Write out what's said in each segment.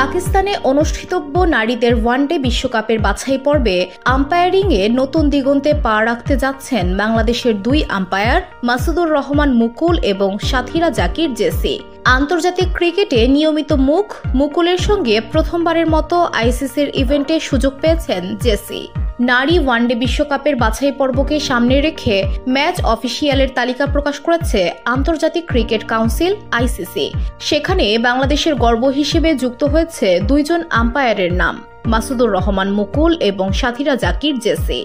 পাকিস্তানে অনুষ্ঠিতব্য নারীদের ওয়ানডে বিশ্বকাপের বাছাই পর্বে আম্পায়ারিংয়ে নতুন দিগন্তে পা রাখতে যাচ্ছেন বাংলাদেশের দুই আম্পায়ার মাসুদুর রহমান মুকুল এবং সাথীরা জাকির জেসি। আন্তর্জাতিক ক্রিকেটে নিয়মিত মুকুলের সঙ্গে প্রথমবারের মতো আইসিসির ইভেন্টে সুযোগ পেয়েছেন জেসি। নারী ওয়ানডে বিশ্বকাপের বাছাই পর্বকে সামনে রেখে ম্যাচ অফিসিয়ালের তালিকা প্রকাশ করেছে আন্তর্জাতিক ক্রিকেট কাউন্সিল আইসিসি। সেখানে বাংলাদেশের গর্ব হিসেবে যুক্ত হয়েছে দুইজন আম্পায়ারের নাম, মাসুদুর রহমান মুকুল এবং সাথীরা জাকির জেসি।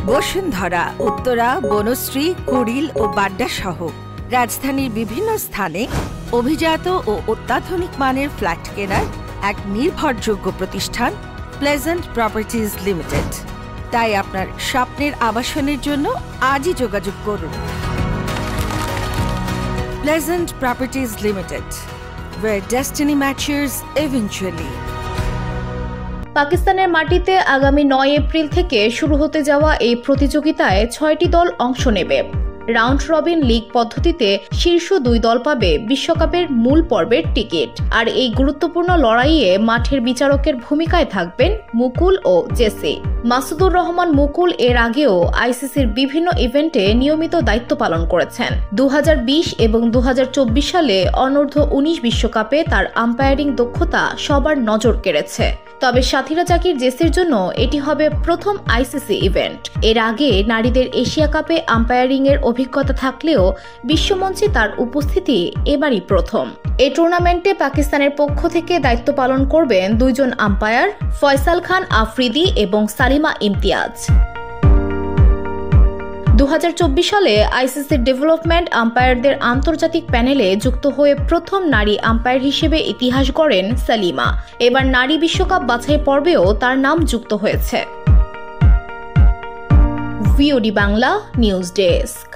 বসুন্ধরা, উত্তরা, বনশ্রী, কুড়িল ও বাড্ডা সহ রাজধানীর বিভিন্ন স্থানে অভিজাত ও অত্যাধুনিক মানের ফ্ল্যাট কেনার এক নির্ভরযোগ্য প্রতিষ্ঠান প্লেজেন্ট প্রপার্টিজ লিমিটেড। তাই আপনার স্বপ্নের আবাসনের জন্য আজই যোগাযোগ করুন। Pleasant properties limited, where destiny matures eventually। পাকিস্তানের মাটিতে আগামী 9 এপ্রিল থেকে শুরু হতে যাওয়া এই প্রতিযোগিতায় 6টি দল অংশ নেবে। রাউন্ড রবিন লিগ পদ্ধতিতে শীর্ষ 2 দল পাবে বিশ্বকাপের মূল পর্বের টিকিট। আর এই গুরুত্বপূর্ণ লড়াইয়ে মাঠের বিচারকের ভূমিকায় থাকবেন মুকুল ও জেসি। মাসুদুর রহমান মুকুল এর আগেও আইসিসির বিভিন্ন ইভেন্টে নিয়মিত দায়িত্ব পালন করেছেন। 2020 এবং 2024 সালে অনূর্ধ্ব 19 বিশ্বকাপে তার আম্পায়ারিং দক্ষতা সবার নজর কেড়েছে। তবে সাথীরা জাকির জেসির জন্য এটি হবে প্রথম আইসিসি ইভেন্ট। এর আগে নারীদের এশিয়া কাপে আম্পায়ারিং এর অভিজ্ঞতা থাকলেও বিশ্বমঞ্চে তার উপস্থিতি এবারই প্রথম। এই টুর্নামেন্টে পাকিস্তানের পক্ষ থেকে দায়িত্ব পালন করবেন দুইজন আম্পায়ার, ফয়সাল খান আফ্রিদি এবং সালিমা ইমতিয়াজ। 2024 সালে আইসিসির ডেভেলপমেন্ট আম্পায়ারদের আন্তর্জাতিক প্যানেলে যুক্ত হয়ে প্রথম নারী আম্পায়ার হিসেবে ইতিহাস গড়েন সালিমা। এবার নারী বিশ্বকাপ বাছাই পর্বেও তার নাম যুক্ত হয়েছে। VOD Bangla news desk.